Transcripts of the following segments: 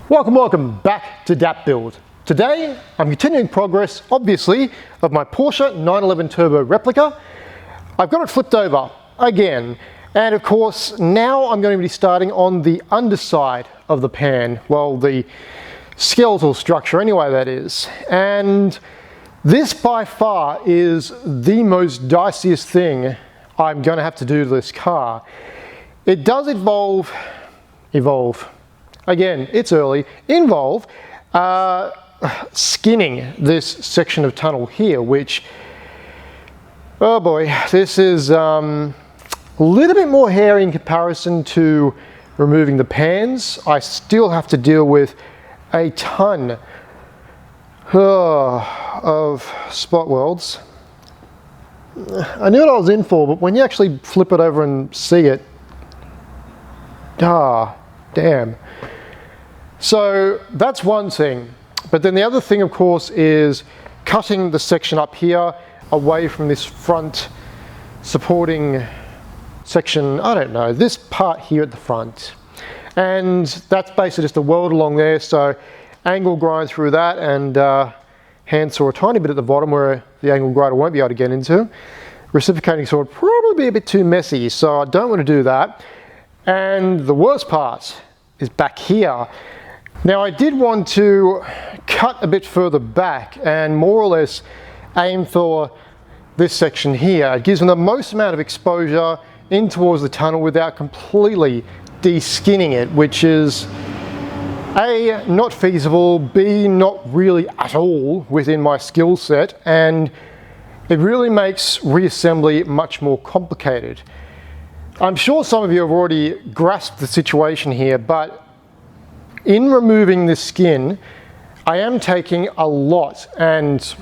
Welcome back to DAP Build. Today I'm continuing progress, obviously, of my Porsche 911 Turbo Replica. I've got it flipped over again, and of course now I'm going to be starting on the underside of the pan, well, the skeletal structure anyway, that is. And this by far is the most diciest thing I'm going to have to do to this car. It does involve, again, it's early, skinning this section of tunnel here, which, oh boy, this is a little bit more hairy in comparison to removing the pans. I still have to deal with a ton of spot welds. I knew what I was in for, but when you actually flip it over and see it, damn. So that's one thing. But then the other thing, of course, is cutting the section up here away from this front supporting section, I don't know, this part here at the front. And that's basically just a weld along there, so angle grind through that and hand saw a tiny bit at the bottom where the angle grinder won't be able to get into. Reciprocating saw would probably be a bit too messy, so I don't want to do that. And the worst part is back here. Now I did want to cut a bit further back and more or less aim for this section here. It gives them the most amount of exposure in towards the tunnel without completely de-skinning it, which is A, not feasible, B, not really at all within my skill set, and it really makes reassembly much more complicated. I'm sure some of you have already grasped the situation here, but in removing this skin, I am taking a lot, and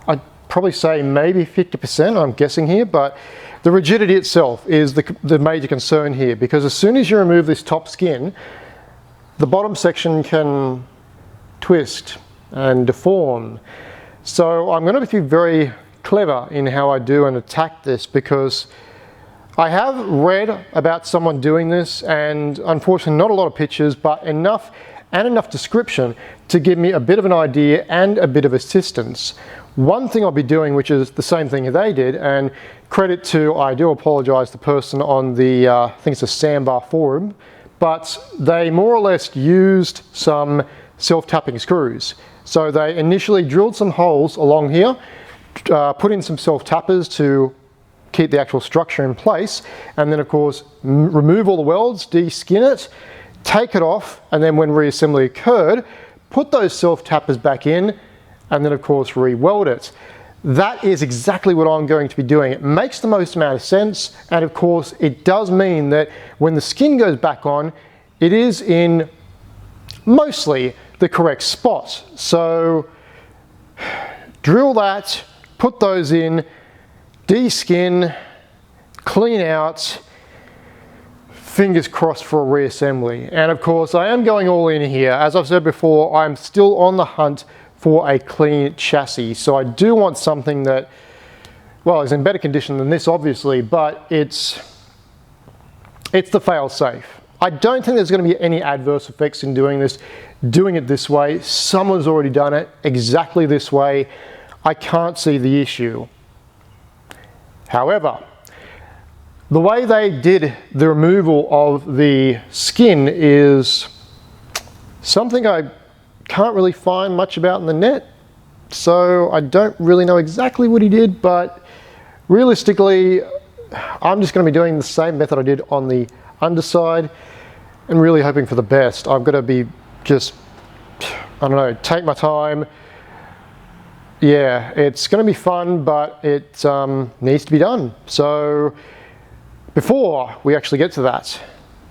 I'd probably say maybe 50%, I'm guessing here, but the rigidity itself is the major concern here, because as soon as you remove this top skin, the bottom section can twist and deform. So I'm going to be very clever in how I do and attack this, because I have read about someone doing this, and unfortunately not a lot of pictures, but enough description to give me a bit of an idea and a bit of assistance. One thing I'll be doing, which is the same thing they did, and credit to, I do apologize, the person on the, I think it's a Sandbar forum, but they more or less used some self-tapping screws. So they initially drilled some holes along here, put in some self-tappers to keep the actual structure in place, and then of course remove all the welds, de-skin it, take it off, and then when reassembly occurred, put those self-tappers back in, and then of course re-weld it. That is exactly what I'm going to be doing. It makes the most amount of sense, and of course it does mean that when the skin goes back on, it is in mostly the correct spot. So drill that, put those in, de-skin, clean out, fingers crossed for a reassembly. And of course I am going all in here. As I've said before, I'm still on the hunt for a clean chassis. So I do want something that, well, is in better condition than this obviously, but it's the fail-safe. I don't think there's going to be any adverse effects in doing it this way. Someone's already done it exactly this way. I can't see the issue. However, the way they did the removal of the skin is something I can't really find much about in the net. So I don't really know exactly what he did, but realistically, I'm just going to be doing the same method I did on the underside and really hoping for the best. I've got to be just, I don't know, take my time. Yeah, it's going to be fun, but it needs to be done. So before we actually get to that,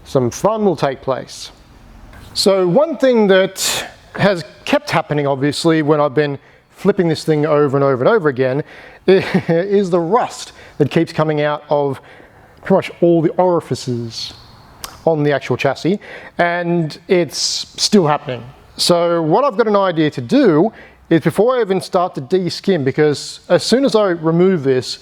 some fun will take place. So one thing that has kept happening, obviously, when I've been flipping this thing over and over and over again, is the rust that keeps coming out of pretty much all the orifices on the actual chassis, and it's still happening. So what I've got an idea to do is, before I even start to de-skin, because as soon as I remove this,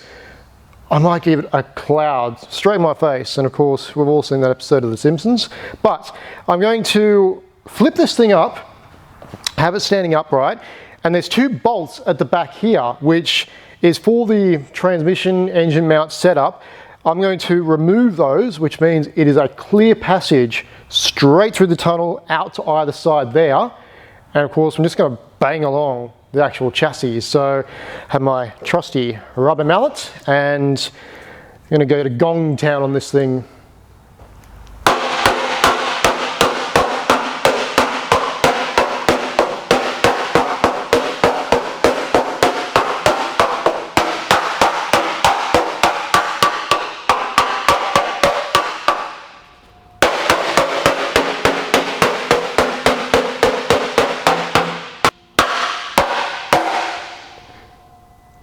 I might give it a cloud straight in my face. And of course, we've all seen that episode of The Simpsons. But I'm going to flip this thing up, have it standing upright, and there's 2 bolts at the back here, which is for the transmission engine mount setup. I'm going to remove those, which means it is a clear passage straight through the tunnel out to either side there. And of course, I'm just going to bang along the actual chassis. So I have my trusty rubber mallet, and I'm going to go to Gong Town on this thing.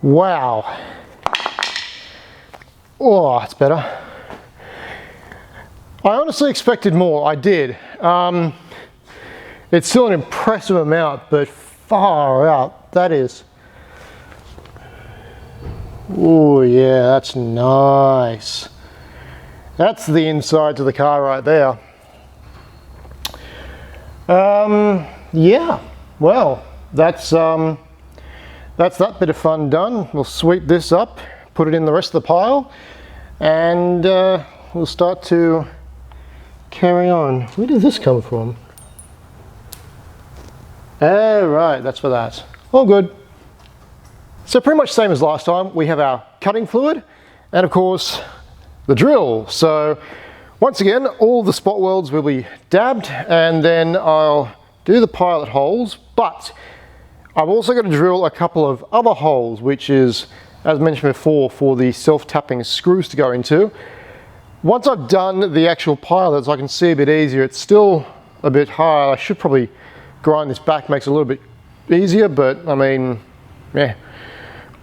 Wow. Oh, it's better. I honestly expected more, I did. It's still an impressive amount, but far out, that is. Oh yeah, that's nice. That's the insides of the car right there. Yeah, well, that's that bit of fun done. We'll sweep this up, put it in the rest of the pile, and we'll start to carry on. Where did this come from? Oh, right, that's for that. All good. So pretty much same as last time. We have our cutting fluid and of course the drill. So once again, all the spot welds will be dabbed, and then I'll do the pilot holes, but I've also got to drill a couple of other holes, which is, as mentioned before, for the self-tapping screws to go into. Once I've done the actual pilots, I can see a bit easier. It's still a bit hard. I should probably grind this back, makes it a little bit easier, but I mean, yeah.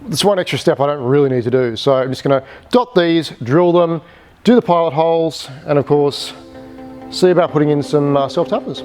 It's one extra step I don't really need to do. So I'm just going to dot these, drill them, do the pilot holes, and of course, see about putting in some self-tappers.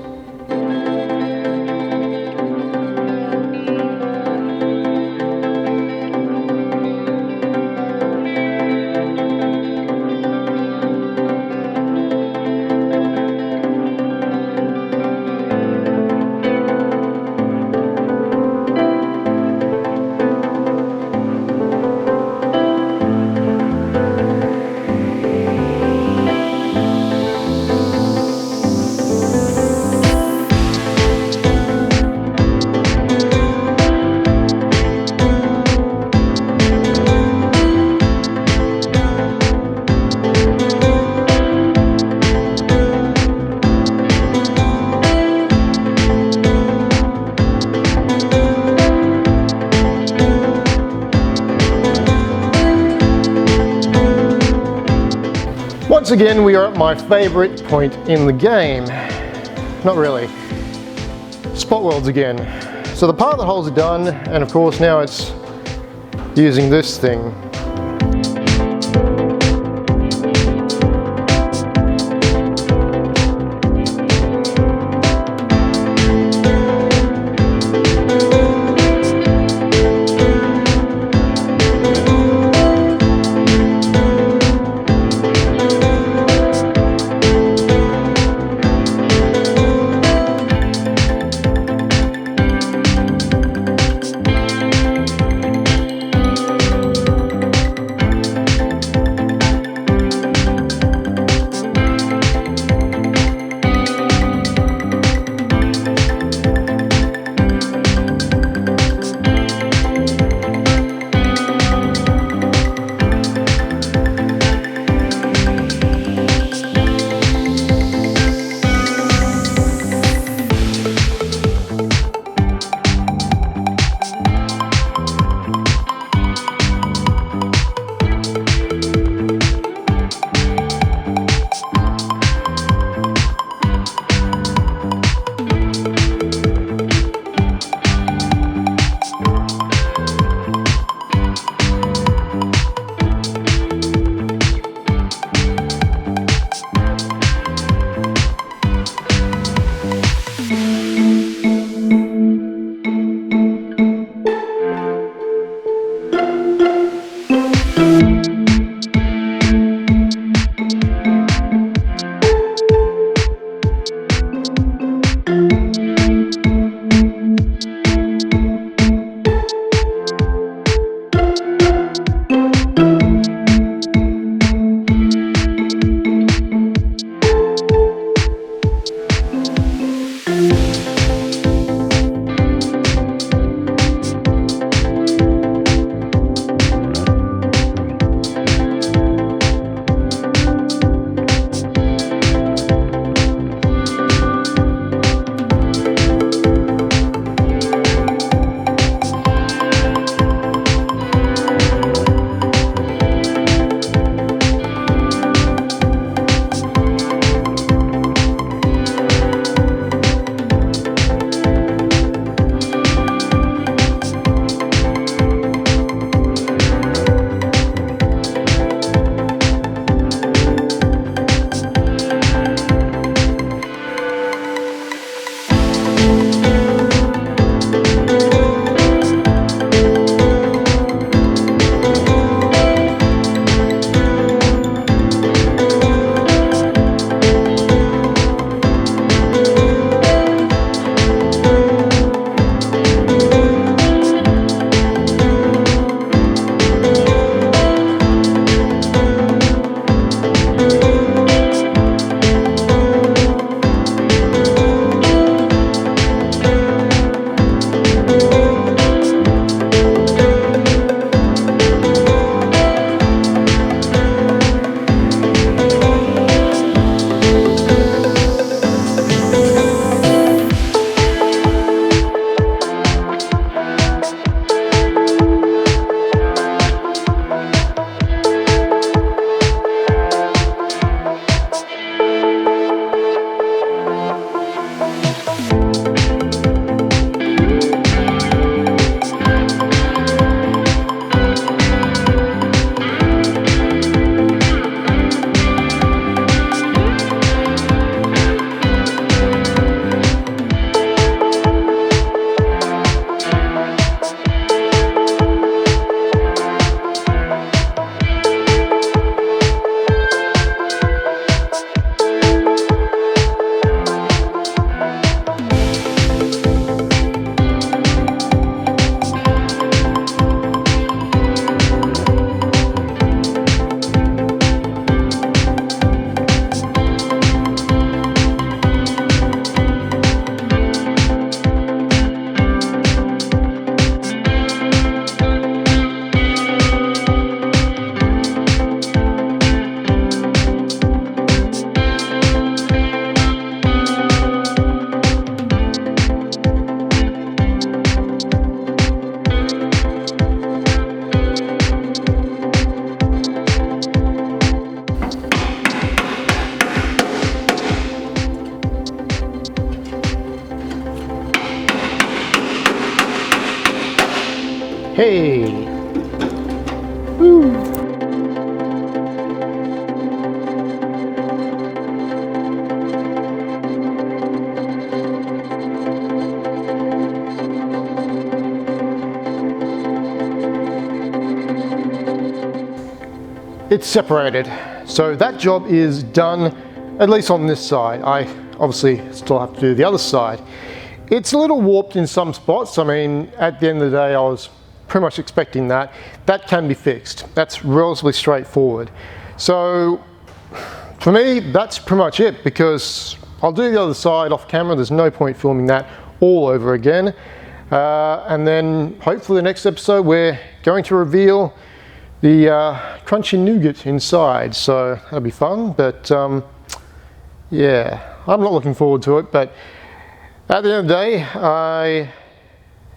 Once again, we are at my favorite point in the game. Not really. Spot welds again. So the pilot holes are done, and of course now it's using this thing. Hey! Woo! It's separated, so that job is done, at least on this side. I obviously still have to do the other side. It's a little warped in some spots. I mean, at the end of the day, I was pretty much expecting that. That can be fixed. That's relatively straightforward. So for me, that's pretty much it, because I'll do the other side off camera. There's no point filming that all over again. And then hopefully the next episode, we're going to reveal the crunchy nougat inside, so that'll be fun. But yeah, I'm not looking forward to it, but at the end of the day, I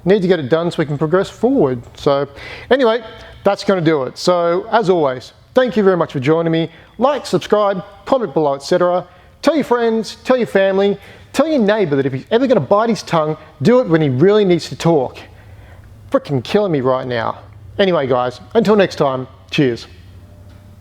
need to get it done so we can progress forward. So anyway, that's going to do it. So as always, thank you very much for joining me. Like, subscribe, comment below, etc. Tell your friends, tell your family, tell your neighbor that if he's ever going to bite his tongue, do it when he really needs to talk. Freaking killing me right now. Anyway guys, until next time, cheers.